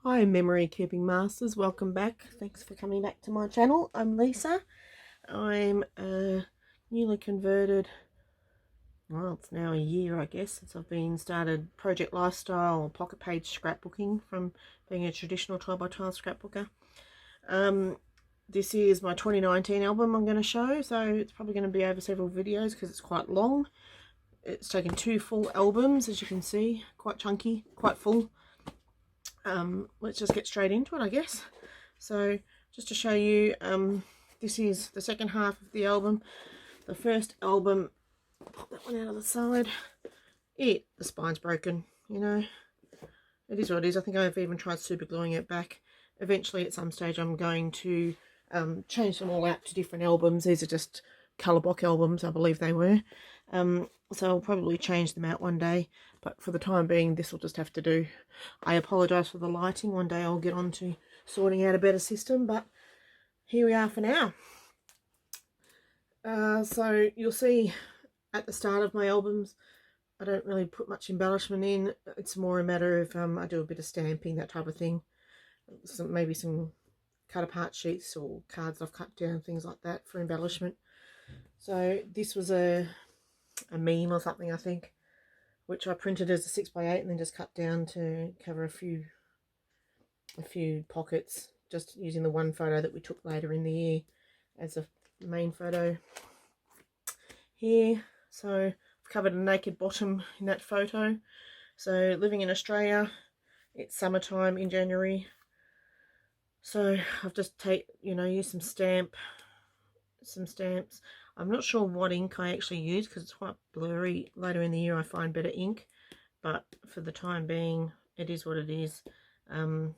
Hi memory keeping masters, welcome back. Thanks for coming back to my channel. I'm Lisa. I'm a newly converted, well, it's now a year I guess since I've been started project lifestyle or pocket page scrapbooking from being a traditional tile by tile scrapbooker. This is my 2019 album I'm going to show, so it's probably going to be over several videos because it's quite long. It's taken 2 full albums, as you can see, quite chunky, quite full. Let's just get straight into it, I guess. So just to show you, this is the second half of the album. The first album, pop that one out of the side. The spine's broken, you know. It is what it is. I think I've even tried super gluing it back. Eventually at some stage I'm going to change them all out to different albums. These are just colour block albums, I believe they were. So I'll probably change them out one day, but for the time being this will just have to do. I apologise for the lighting. One day I'll get on to sorting out a better system, but here we are for now. So you'll see at the start of my albums I don't really put much embellishment in. It's more a matter of I do a bit of stamping, that type of thing. Maybe some cut apart sheets or cards I've cut down, things like that for embellishment. So this was a meme or something, I think, which I printed as a 6x8 and then just cut down to cover a few pockets, just using the one photo that we took later in the year as a main photo here. So I've covered a naked bottom in that photo. So living in Australia, it's summertime in January, so I've just used some stamps. I'm not sure what ink I actually use because it's quite blurry. Later in the year I find better ink, but for the time being it is what it is. And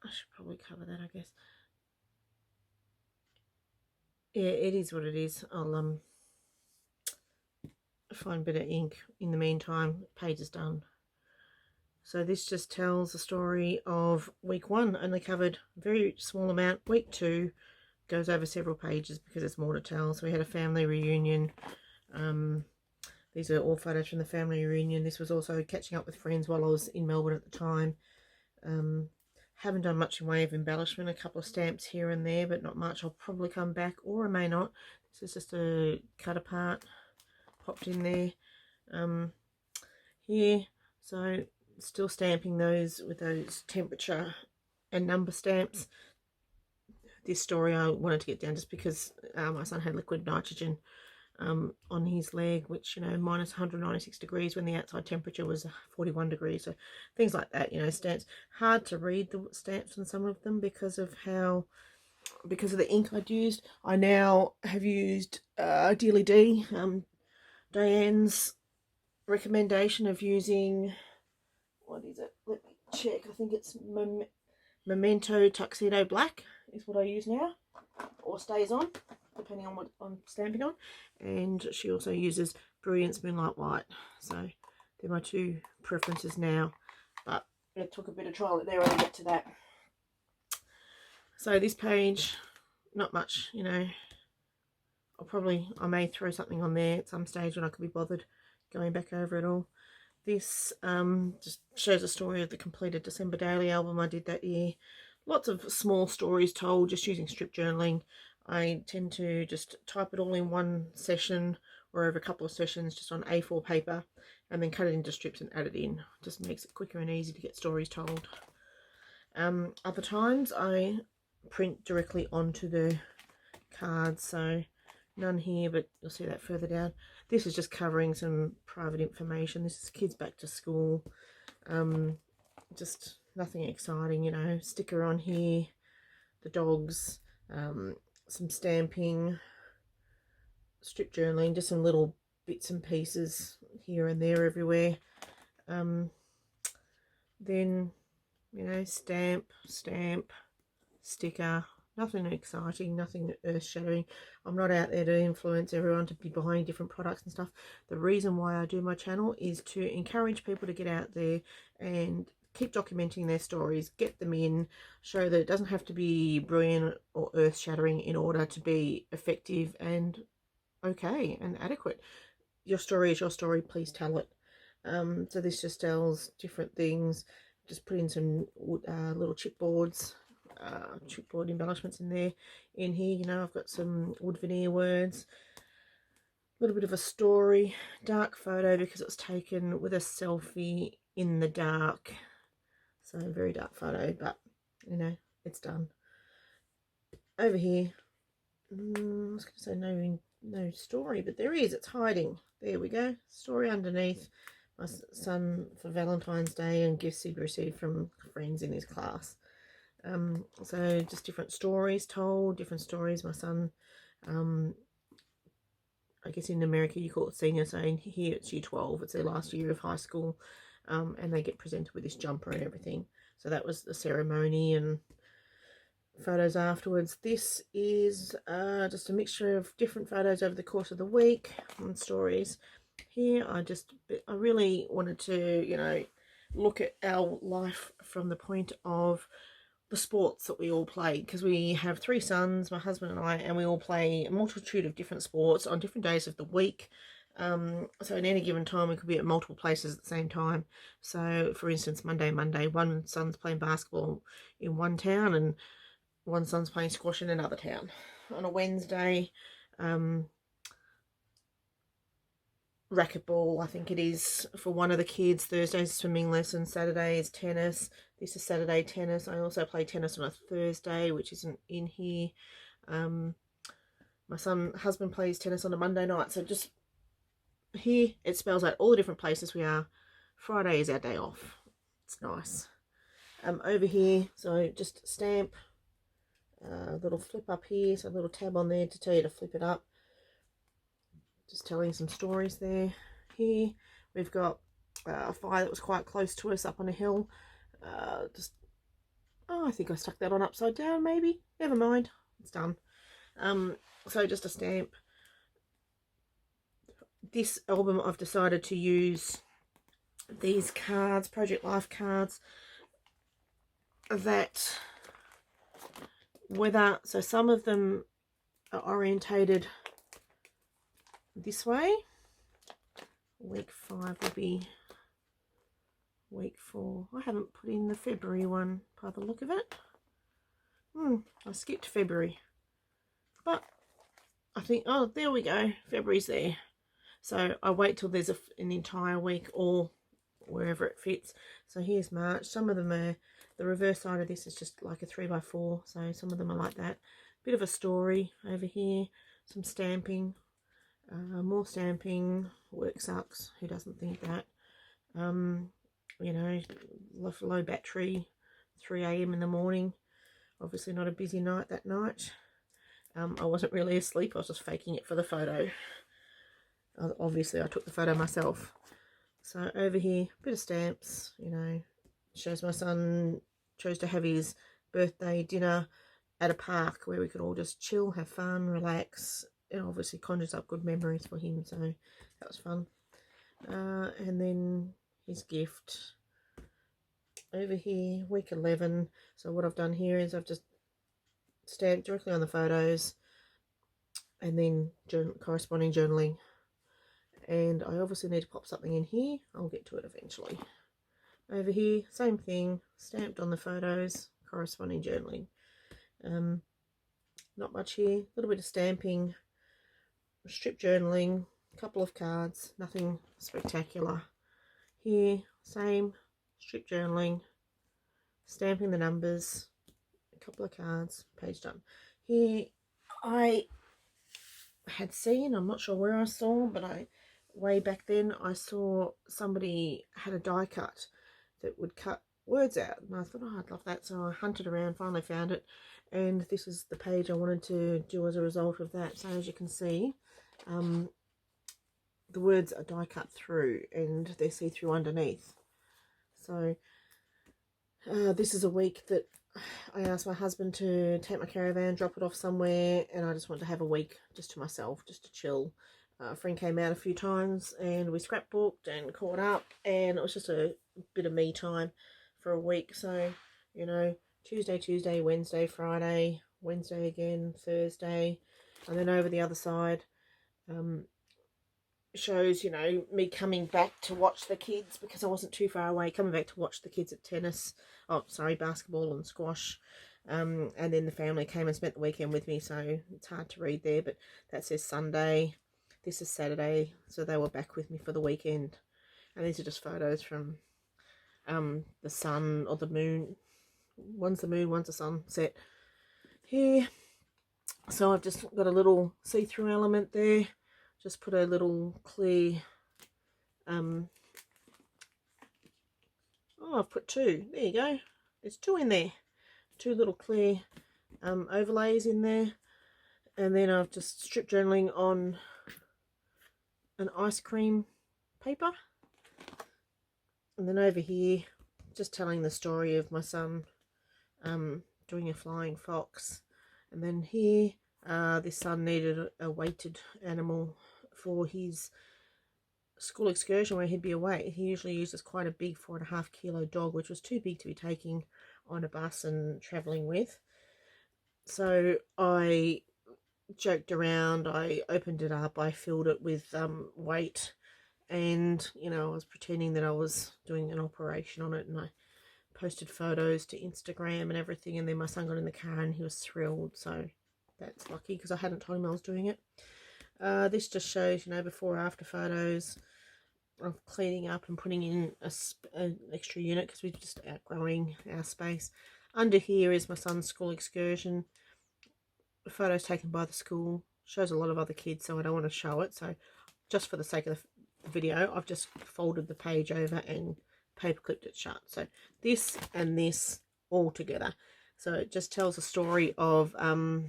I should probably cover that, I guess. Yeah, it is what it is. I'll find better ink in the meantime. Page is done. So this just tells the story of week 1. Only covered a very small amount. Week 2 goes over several pages because there's more to tell. So we had a family reunion. These are all photos from the family reunion. This was also catching up with friends while I was in Melbourne at the time. Haven't done much in way of embellishment. A couple of stamps here and there, but not much. I'll probably come back, or I may not. This is just a cut apart popped in there here. So still stamping those with those temperature and number stamps. This story I wanted to get down just because my son had liquid nitrogen on his leg, which, minus 196 degrees when the outside temperature was 41 degrees. So things like that, stamps. Hard to read the stamps on some of them because of the ink I'd used. I now have used Dearly D, Diane's recommendation of using, what is it? Let me check. I think it's Memento Tuxedo Black is what I use now, or stays on, depending on what I'm stamping on. And she also uses Brilliance Moonlight White. So they're my 2 preferences now, but it took a bit of trial and error to get to that. So this page, not much, I may throw something on there at some stage when I could be bothered going back over it all. This just shows a story of the completed December Daily album I did that year. Lots of small stories told just using strip journaling. I tend to just type it all in one session or over a couple of sessions just on A4 paper and then cut it into strips and add it in. Just makes it quicker and easy to get stories told. Other times I print directly onto the cards, so none here, but you'll see that further down. This is just covering some private information. This is kids back to school. Just nothing exciting, sticker on here, the dogs, some stamping, strip journaling, just some little bits and pieces here and there everywhere. Then, stamp, sticker. Nothing exciting, nothing earth-shattering. I'm not out there to influence everyone to be buying different products and stuff. The reason why I do my channel is to encourage people to get out there and keep documenting their stories, get them in, show that it doesn't have to be brilliant or earth-shattering in order to be effective and okay and adequate. Your story is your story, please tell it. So this just tells different things. Just put in some little chipboard embellishments in there. In here, you know, I've got some wood veneer words, a little bit of a story, dark photo because it was taken with a selfie in the dark. So very dark photo, but you know, it's done. Over here, I was going to say no story, but there is. It's hiding. There we go. Story underneath. My son for Valentine's Day and gifts he'd received from friends in his class. So just different stories told, different stories. My son, I guess in America you call it senior, so in here it's year 12. It's their last year of high school, and they get presented with this jumper and everything. So that was the ceremony and photos afterwards. This is just a mixture of different photos over the course of the week and stories. Here I really wanted to, you know, look at our life from the point of the sports that we all play, because we have 3 sons, my husband and I, and we all play a multitude of different sports on different days of the week. So at any given time we could be at multiple places at the same time. So for instance, Monday one son's playing basketball in one town and one son's playing squash in another town. On a Wednesday, racquetball, I think it is, for one of the kids. Thursday's swimming lesson. Saturday is tennis. This is Saturday tennis. I also play tennis on a Thursday, which isn't in here. My husband plays tennis on a Monday night. So just here it spells out all the different places we are. Friday is our day off. It's nice. Over here, so just stamp a little flip up here, so a little tab on there to tell you to flip it up. Just telling some stories there. Here we've got a fire that was quite close to us up on a hill. I think I stuck that on upside down, maybe. Never mind, it's done. So just a stamp. This album I've decided to use these cards, Project Life cards, that so some of them are orientated this way. Week 5 will be week 4. I haven't put in the February one by the look of it. I skipped February, but I think, oh, there we go, February's there. So I wait till there's an entire week or wherever it fits. So here's March. Some of them are, the reverse side of this is just like a 3x4, so some of them are like that. Bit of a story over here, some stamping, more stamping. Work sucks, who doesn't think that? You know, low battery, 3 AM in the morning. Obviously not a busy night that night. I wasn't really asleep, I was just faking it for the photo. Obviously I took the photo myself. So over here, bit of stamps, you know, shows my son chose to have his birthday dinner at a park where we could all just chill, have fun, relax. It obviously conjures up good memories for him, so that was fun. And then his gift over here, week 11. So what I've done here is I've just stamped directly on the photos and then corresponding journaling. And I obviously need to pop something in here. I'll get to it eventually. Over here, same thing, stamped on the photos, corresponding journaling. Not much here, a little bit of stamping, strip journaling, a couple of cards, nothing spectacular. Here, same, strip journaling, stamping the numbers, a couple of cards, page done. Here, I had seen, I'm not sure where I saw, but way back then I saw somebody had a die cut that would cut words out, and I thought, oh, I'd love that. So I hunted around, finally found it, and this is the page I wanted to do as a result of that. So as you can see, the words are die cut through and they're see-through underneath. So this is a week that I asked my husband to take my caravan, drop it off somewhere, and I just want to have a week just to myself, just to chill. A friend came out a few times and we scrapbooked and caught up, and it was just a bit of me time for a week. So, you know, Tuesday, Wednesday, Friday, Wednesday again, Thursday, and then over the other side, shows, you know, me coming back to watch the kids because I wasn't too far away, coming back to watch the kids at tennis, basketball and squash. And then the family came and spent the weekend with me, so it's hard to read there, but that says Sunday. This is Saturday, so they were back with me for the weekend. And these are just photos from the sun or the moon. One's the moon, one's the sunset here. So I've just got a little see-through element there. Just put a little clear, I've put two. There you go. There's two in there. Two little clear overlays in there. And then I've just strip journaling on an ice cream paper. And then over here, just telling the story of my son doing a flying fox. And then here, this son needed a weighted animal for his school excursion where he'd be away. He usually uses quite a big 4.5 kilo dog, which was too big to be taking on a bus and travelling with. So I joked around, I opened it up, I filled it with weight, and, you know, I was pretending that I was doing an operation on it, and I posted photos to Instagram and everything. And then my son got in the car and he was thrilled, so that's lucky because I hadn't told him I was doing it. This just shows, you know, before after photos of cleaning up and putting in an extra unit because we're just outgrowing our space. Under here is my son's school excursion. Photos taken by the school. Shows a lot of other kids, so I don't want to show it. So just for the sake of the video, I've just folded the page over and paper clipped it shut. So this and this all together. So it just tells a story of a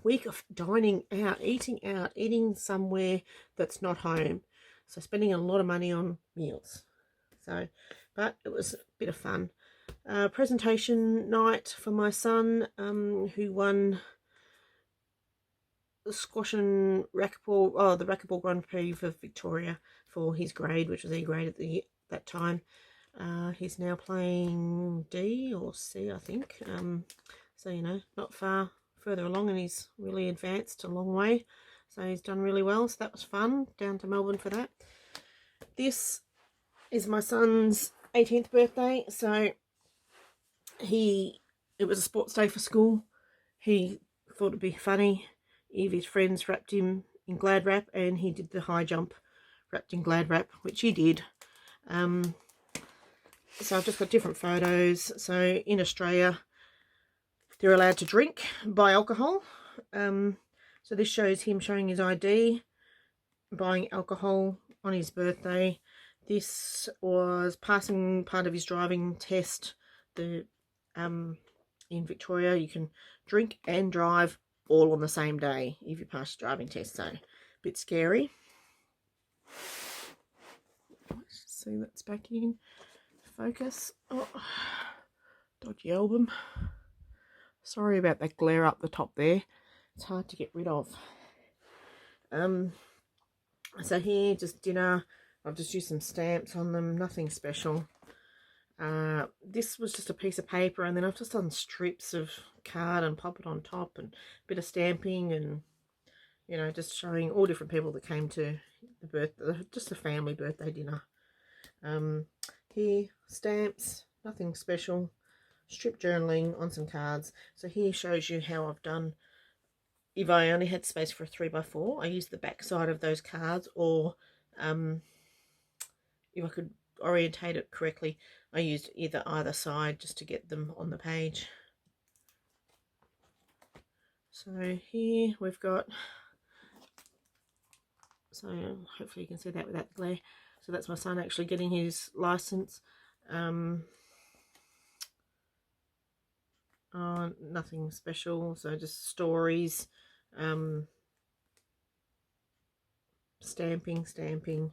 week of dining out, eating somewhere that's not home. So spending a lot of money on meals. So, but it was a bit of fun. Presentation night for my son, who won the squash and racquetball, the racquetball Grand Prix for Victoria for his grade, which was E grade at that time. He's now playing D or C, I think. So, you know, not further along, and he's really advanced a long way. So he's done really well. So that was fun. Down to Melbourne for that. This is my son's 18th birthday. So it was a sports day for school. He thought it'd be funny if his friends wrapped him in Glad wrap, and he did the high jump wrapped in Glad wrap, which he did. So I've just got different photos. So in Australia, they're allowed to drink, buy alcohol. So this shows him showing his ID, buying alcohol on his birthday. This was passing part of his driving test. In Victoria, you can drink and drive all on the same day if you pass your driving test. So a bit scary. Let's see, that's back in focus. Oh, dodgy album. Sorry about that glare up the top there. It's hard to get rid of. So here, just dinner. I've just used some stamps on them. Nothing special. This was just a piece of paper, and then I've just done strips of card and pop it on top, and a bit of stamping, and, you know, just showing all different people that came to the birthday, just a family birthday dinner. Here, stamps, nothing special. Strip journaling on some cards. So here shows you how I've done. If I only had space for a 3x4, I used the back side of those cards, or if I could orientate it correctly, I used either side just to get them on the page. So here we've got, so hopefully you can see that without the glare. So that's my son actually getting his license. Nothing special, so just stories, stamping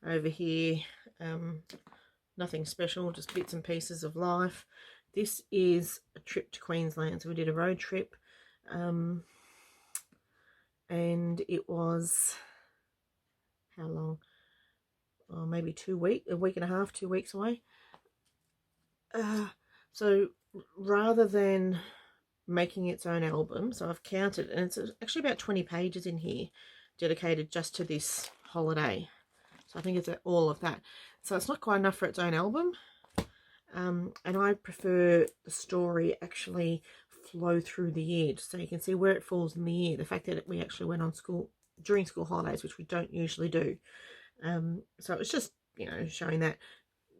over here. Nothing special, just bits and pieces of life. This is a trip to Queensland, so we did a road trip, and it was, how long? Oh, maybe a week and a half, 2 weeks away. So rather than making its own album, so I've counted, and it's actually about 20 pages in here. dedicated just to this holiday. So I think it's all of that. So it's not quite enough for its own album. And I prefer the story actually flow through the year, so you can see where it falls in the year. The fact that we actually went on during school holidays, which we don't usually do. So it was just, you know, showing that.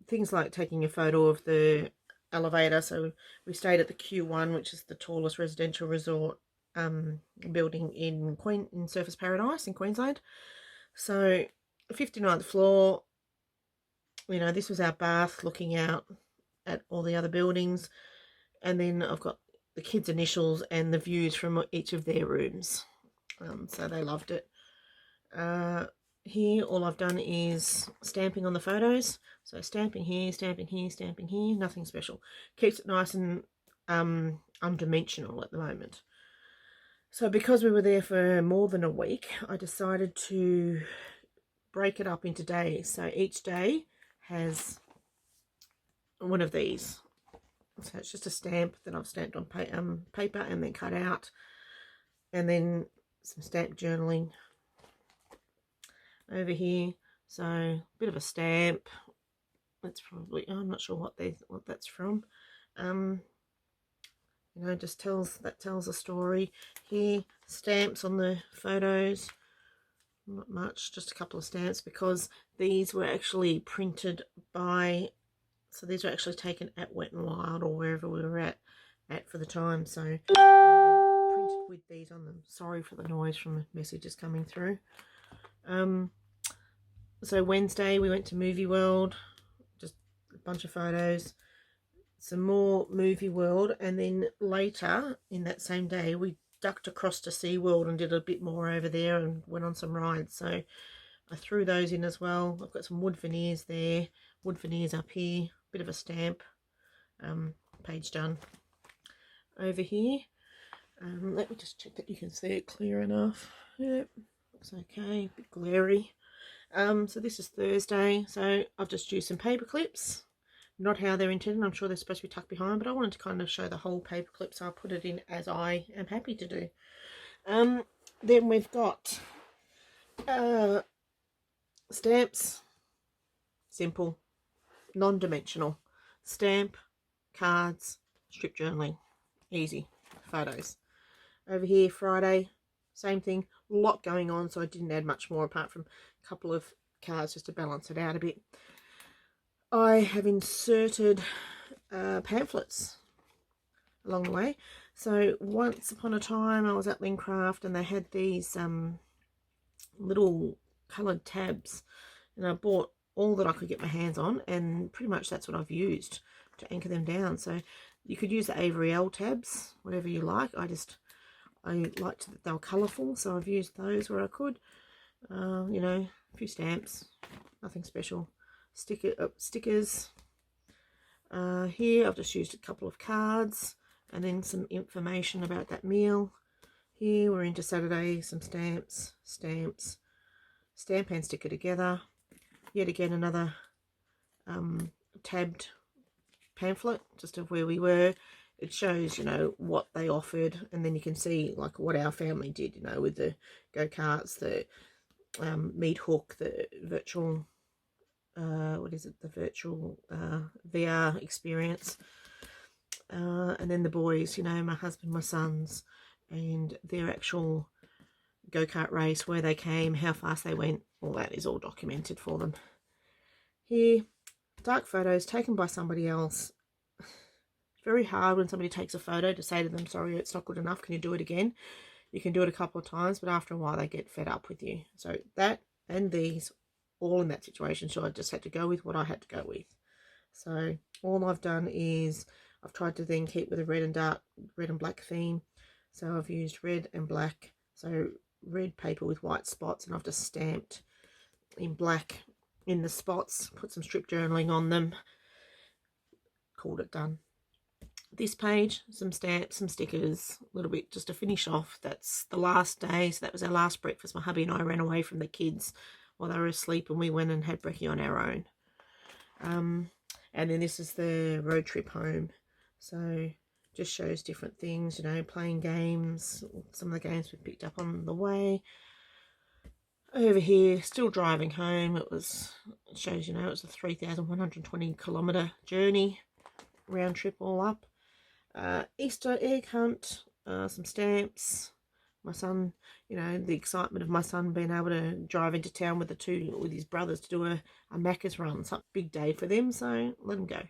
Things like taking a photo of the elevator. So we stayed at the Q1, which is the tallest residential resort building in Surfers Paradise in Queensland. So 59th floor, you know, this was our bath looking out at all the other buildings. And then I've got the kids' initials and the views from each of their rooms. So they loved it. Here, all I've done is stamping on the photos. So stamping here, stamping here, stamping here. Nothing special. Keeps it nice and undimensional at the moment. So because we were there for more than a week, I decided to break it up into days. So each day has one of these. So it's just a stamp that I've stamped on paper and then cut out. And then some stamp journaling over here. So a bit of a stamp. That's probably, I'm not sure what that's from. You know, just tells a story. Here, stamps on the photos. Not much, just a couple of stamps, because these were actually printed by, so these were actually taken at Wet and Wild or wherever we were at for the time. So they printed with these on them. Sorry for the noise from the messages coming through. So Wednesday we went to Movie World, just a bunch of photos, some more Movie World, and then later in that same day we ducked across to SeaWorld and did a bit more over there and went on some rides. So I threw those in as well. I've got some wood veneers there, wood veneers up here, bit of a stamp, page done. Over here, let me just check that you can see it clear enough. Yep, looks okay, a bit glary. So this is Thursday, so I've just used some paper clips. Not how they're intended, I'm sure they're supposed to be tucked behind, but I wanted to kind of show the whole paper clip, so I'll put it in as I am happy to do. Then we've got stamps, simple, non-dimensional, stamp, cards, strip journaling, easy, photos. Over here, Friday, same thing, a lot going on, so I didn't add much more apart from a couple of cards just to balance it out a bit. I have inserted pamphlets along the way. So once upon a time I was at Lincraft and they had these little coloured tabs, and I bought all that I could get my hands on, and pretty much that's what I've used to anchor them down. So you could use the Avery L tabs, whatever you like. I liked that they were colourful, so I've used those where I could. You know, a few stamps, nothing special. Stickers. Here I've just used a couple of cards and then some information about that meal. Here we're into Saturday, some stamps, stamp and sticker together. Yet again another tabbed pamphlet just of where we were. It shows, you know, what they offered, and then you can see like what our family did, you know, with the go-karts, the meat hook, the virtual the virtual VR experience, and then the boys, you know, my husband, my sons, and their actual go-kart race, where they came, how fast they went, all that is all documented for them. Here, dark photos taken by somebody else. It's very hard when somebody takes a photo to say to them, sorry, it's not good enough, can you do it again? You can do it a couple of times, but after a while they get fed up with you. So that and these, all in that situation, so I just had to go with what I had to go with. So all I've done is I've tried to then keep with a red and black theme. So I've used red and black, so red paper with white spots, and I've just stamped in black in the spots, put some strip journaling on them, called it done. This page, some stamps, some stickers, a little bit just to finish off. That's the last day, so that was our last breakfast. My hubby and I ran away from the kids while they were asleep, and we went and had brekkie on our own. And then this is the road trip home. So just shows different things, you know, playing games, some of the games we picked up on the way. over here, still driving home. It shows, it was a 3,120 kilometre journey, round trip all up. Easter egg hunt, some stamps. My son, the excitement of my son being able to drive into town with his brothers to do a Macca's run. It's a big day for them, so let them go.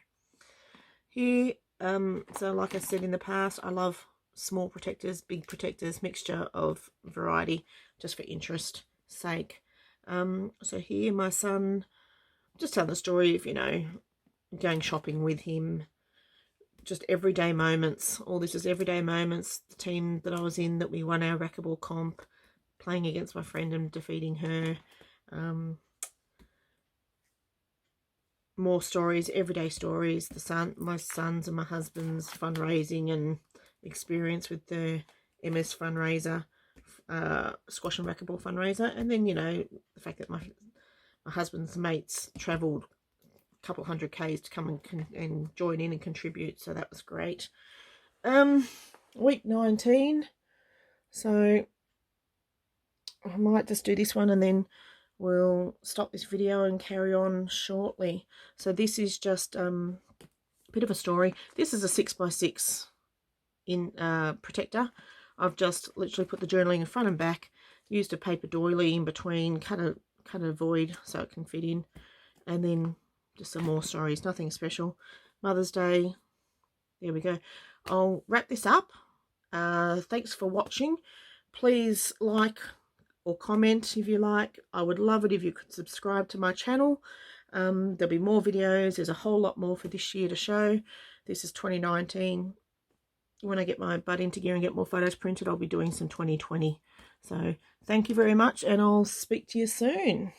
Here, so like I said in the past, I love small protectors, big protectors, mixture of variety, just for interest sake. So here my son, just tell the story of, going shopping with him, just everyday moments. All this is everyday moments. The team that I was in, that we won our racquetball comp, playing against my friend and defeating her. More stories, everyday stories. My son's and my husband's fundraising and experience with the MS fundraiser, squash and racquetball fundraiser, and then the fact that my husband's mates travelled a couple hundred k's to come and join in and contribute, so that was great. Week 19, so I might just do this one and then we'll stop this video and carry on shortly. So this is just a bit of a story. This is a 6x6 in protector. I've just literally put the journaling in front and back, used a paper doily in between, cut a void so it can fit in, and then just some more stories, nothing special. Mother's Day, there we go. I'll wrap this up. Thanks for watching. Please like or comment if you like. I would love it if you could subscribe to my channel. There'll be more videos. There's a whole lot more for this year to show. This is 2019. When I get my butt into gear and get more photos printed, I'll be doing some 2020. So thank you very much, and I'll speak to you soon.